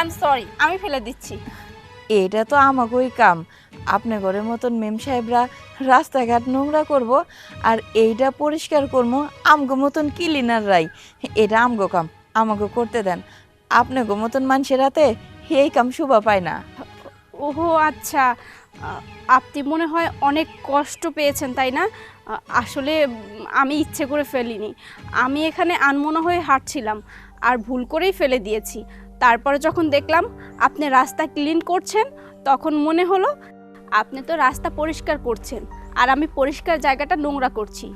I am sorry, আমি ফেলে দিচ্ছি। এটা তো আমাকেই কাম। আপনি ঘরের মতন মেম সাহেবরা রাস্তাঘাট নোংরা করব আর এইটা পরিষ্কার করবো আমগো মতন ক্লিনাররাই। এটা আমগো কাম, আমাকে করতে দেন। আপনাকে মতন মানুষের হাতে এই কাম শোভা পায় না। ওহো আচ্ছা, আপনি মনে হয় অনেক কষ্ট পেয়েছেন তাই না? আসলে আমি ইচ্ছে করে ফেলিনি। আমি এখানে আনমনা হয়ে হাঁটছিলাম আর ভুল করেই ফেলে দিয়েছি। তারপরে যখন দেখলাম আপনি রাস্তা ক্লিন করছেন তখন মনে হলো আপনি তো রাস্তা পরিষ্কার করছেন আর আমি পরিষ্কার জায়গাটা নোংরা করছি,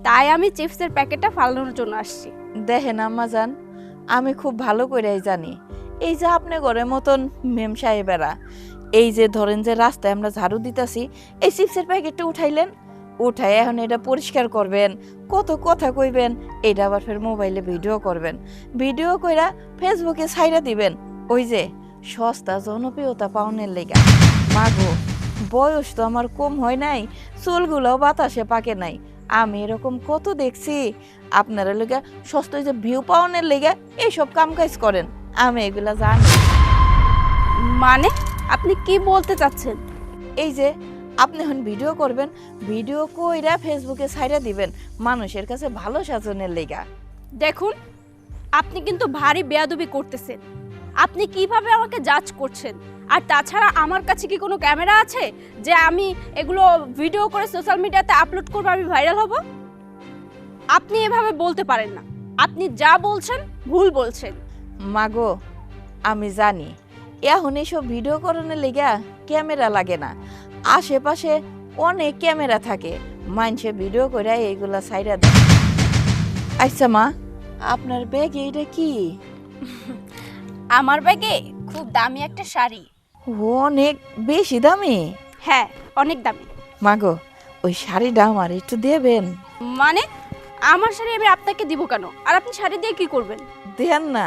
তাই আমি চিপসের প্যাকেটটা ফালানোর জন্য আসছি। দেখেন আম্মাজান, আমি খুব ভালো করেই জানি এই যে আপনি ঘরের মতন মেম সাহেবেরা এই যে ধরেন যে রাস্তায় আমরা ঝাড়ু দিতেছি, এই চিপসের প্যাকেটটা উঠাইলেন, উঠাই এখন এটা পরিষ্কার করবেন, কত কথা কইবেন, এটা আবার ফের মোবাইলে ভিডিও করবেন, ভিডিও কইরা ফেসবুকে ছাইরা দিবেন। ওই যে সস্তা জনপ্রিয়তা পাওনের লেগা। মাগো, বয়স তো আমার কম হয় নাই, চুলগুলোও বাতাসে পাকে নাই। আমি এরকম কত দেখছি। আপনারা লেগা সস্তা যে ভিউ পাওনের লেগা এইসব কাম কাজ করেন, আমি এগুলা জানি। মানে আপনি কি বলতে চাচ্ছেন? এই যে আপনি এখন ভিডিও করবেন, ভিডিও কইরা ফেসবুকে ছাইরা দিবেন মানুষের কাছে ভালো সাজনের লেগা। দেখুন, আপনি কিন্তু ভারী বেয়াদবি করতেছেন। আপনি কিভাবে আমাকে জাজ করছেন? আর তাছাড়া আমার কাছে কি কোনো ক্যামেরা আছে যে আমি এগুলো ভিডিও করে সোশ্যাল মিডিয়াতে আপলোড করব, আমি ভাইরাল হব? আপনি এভাবে বলতে পারেন না। আপনি যা বলছেন ভুল বলছেন। মাগো, আমি জানি এখন এইসব ভিডিও করানোর লেগা ক্যামেরা লাগে না, আশেপাশে অনেক ক্যামেরা থাকে, মানুষে ভিডিও করে এইগুলা ছাইরা দেয়। আচ্ছা মা, আপনার ব্যাগে এটা কি? আমার ব্যাগে খুব দামি একটা শাড়ি। অনেক বেশি দামি? হ্যাঁ, অনেক দামি। মাগো, ওই শাড়িটা আমার একটু দেবেন? মানে আমার শাড়ি আমি আপনাকে দিব কেন? আর আপনি শাড়ি দিয়ে কি করবেন? দেন না,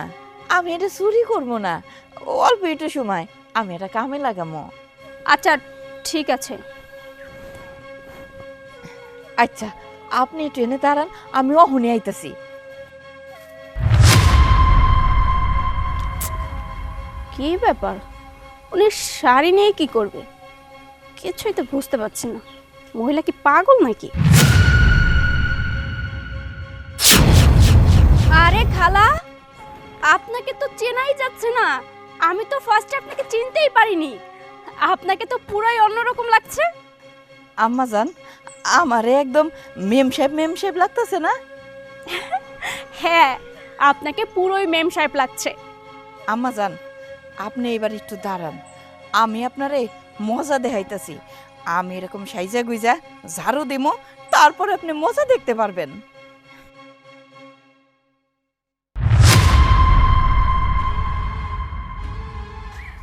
আমি এটা চুরি করবো না, অল্প একটু সময় আমি এটা কামে লাগামো। আচ্ছা ঠিক আছে। আচ্ছা, আপনি ট্রেনে দাঁড়ান, আমি অহনি আইতাছি। কি ব্যাপার, উনি শাড়ি নিয়ে কি করবে? কিছুই তো বুঝতে পারছি না। মহিলা কি পাগল নাকি? আরে খালা, আপনাকে তো চেনাই যাচ্ছে না। আমি তো ফার্স্টে আপনাকে চিনতেই পারিনি। আপনাকে তো পুরাই অন্যরকম লাগছে। আম্মাজান, আমারে একদম মেম সাহেব লাগতেছে না? হ্যাঁ, আপনাকে পুরোই মেম সাহেব লাগছে। আম্মাজান, আপনি এবার একটু দাঁড়ান, আমি আপনারে মজা দেখাইতাছি। আমি এরকম সাইজা গুইজা ঝাড়ু দিমো, তারপর আপনি মজা দেখতে পারবেন।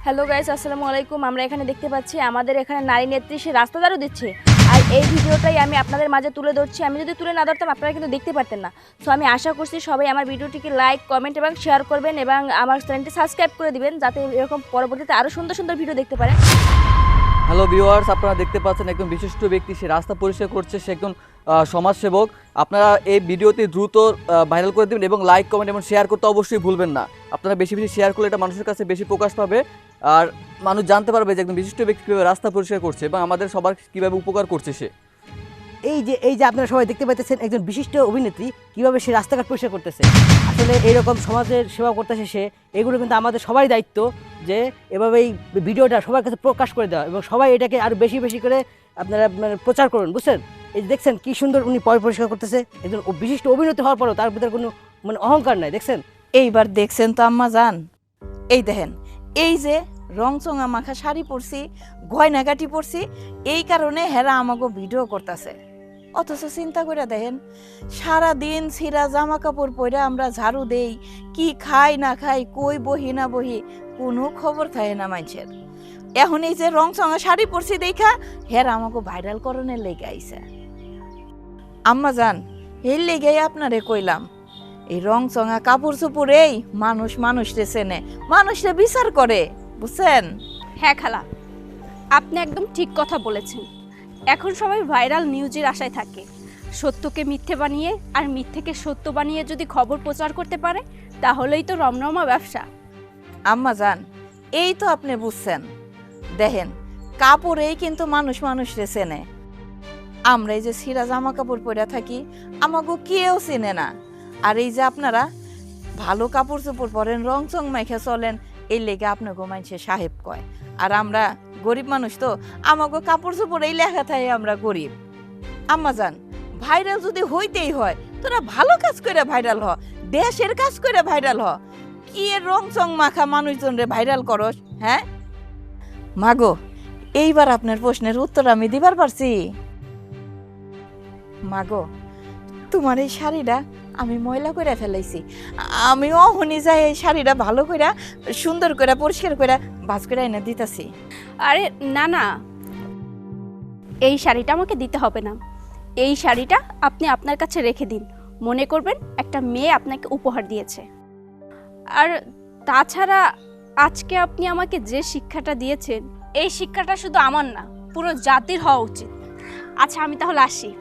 হ্যালো গাইস, আসসালামু আলাইকুম। আমরা এখানে দেখতে পাচ্ছি আমাদের এখানে নারী নেত্রী সে রাস্তা ঝাড়ু দিচ্ছে, আর এই ভিডিওটাই আমি আপনাদের মাঝে তুলে ধরছি। আমি যদি তুলে না ধরতাম আপনারা কিন্তু দেখতে পারতেন না। সো আমি আশা করছি সবাই আমার ভিডিওটিকে লাইক, কমেন্ট এবং শেয়ার করবেন এবং আমার চ্যানেলটি সাবস্ক্রাইব করে দিবেন, যাতে এরকম পরবর্তীতে আরও সুন্দর সুন্দর ভিডিও দেখতে পারেন। হ্যালো ভিউয়ার্স, আপনারা দেখতে পাচ্ছেন একজন বিশিষ্ট ব্যক্তি, সে রাস্তা পরিষ্কার করছে, সে একজন সমাজসেবক। আপনারা এই ভিডিওটি দ্রুত ভাইরাল করে দেবেন এবং লাইক, কমেন্ট এবং শেয়ার করতে অবশ্যই ভুলবেন না। আপনারা বেশি বেশি শেয়ার করলে এটা মানুষের কাছে বেশি প্রকাশ পাবে আর মানুষ জানতে পারবে যে একজন বিশিষ্ট ব্যক্তি কীভাবে রাস্তা পরিষ্কার করছে এবং আমাদের সবার কীভাবে উপকার করছে সে। এই যে আপনারা সবাই দেখতে পাইতেছেন একজন বিশিষ্ট অভিনেত্রী কিভাবে সে রাস্তাঘাট পরিষ্কার করতেছে। আসলে এইরকম সমাজের সেবা করতেছে সে, এগুলো কিন্তু আমাদের সবারই দায়িত্ব যে এভাবে এই ভিডিওটা সবার কাছে প্রকাশ করে দেওয়া এবং সবাই এটাকে আরও বেশি বেশি করে আপনারা প্রচার করুন, বুঝছেন? এই যে দেখছেন কি সুন্দর উনি পরিষ্কার করতেছে, একজন বিশিষ্ট অভিনেত্রী হওয়ার পরও তার ভিতরে কোনো অহংকার নাই, দেখছেন? এইবার দেখছেন তো আম্মাজান, এই দেখেন, এই যে রংচঙা মাখা শাড়ি পরছি, গয়নাগাটি পরছি, এই কারণে হেরা আমাকে ভিডিও করতেছে। অথচ চিন্তা করে দেখেন, সারাদিন ছিঁড়া জামা কাপড় পরে আমরা ঝাড়ু দেই, কি খাই না খাই, কই বহি না বহি, কোনো খবর থাকে না মানুষের। এখন এই যে রংচঙা শাড়ি পরছি দেখা হেরা আমাকে ভাইরাল করণের লেগে আইছে। আম্মাজান, এই লেগেই আপনারে কইলাম, এই রংচঙা কাপড় চোপড়েই মানুষ মানুষরে চেনে, মানুষরে বিচার করে, বুঝছেন? হ্যাঁ খালা, আপনি একদম ঠিক কথা বলেছেন। এখন সবাই ভাইরাল নিউজের আশায় থাকে। সত্যকে মিথ্যে বানিয়ে আর মিথ্যেকে সত্য বানিয়ে যদি খবর প্রচার করতে পারে তাহলেই তো রমরমা ব্যবসা। আম্মাজান, এই তো আপনি বুঝছেন। দেখেন, কাপড়েই কিন্তু মানুষ মানুষরে চেনে। আমরা এই যে ছিঁড়া জামা কাপড় পরে থাকি, আমাকে কেউ চেনে না। আর এই যে আপনারা ভালো কাপড় চোপড় পরেন, রং চং মেখে চলেন, এই লেগে আপনাকে মানুষে সাহেব কয়। আর আমরা গরিব মানুষ, তো আমাকে কাপড় চোপড় এই লেখা থাকে আমরা গরিব। আম্মা জান, ভাইরাল যদি হইতেই হয়, তোরা ভালো কাজ করে ভাইরাল হ, দেশের কাজ করে ভাইরাল হ। কি এর রং চং মাখা মানুষজন রে ভাইরাল করস? হ্যাঁ মাগো, এইবার আপনার প্রশ্নের উত্তর আমি দিবার পারছি। মাগো, তোমার এই শাড়িটা আমি ময়লা করে ফেলাইছি। আমি অহনি যাই এই শাড়িটা ভালো করে সুন্দর করে পরিষ্কার করে ভাঁজ করে এনে দিতেছি। আরে না না, এই শাড়িটা আমাকে দিতে হবে না। এই শাড়িটা আপনি আপনার কাছে রেখে দিন, মনে করবেন একটা মেয়ে আপনাকে উপহার দিয়েছে। আর তাছাড়া আজকে আপনি আমাকে যে শিক্ষাটা দিয়েছেন, এই শিক্ষাটা শুধু আমার না, পুরো জাতির হওয়া উচিত। আচ্ছা, আমি তাহলে আসি।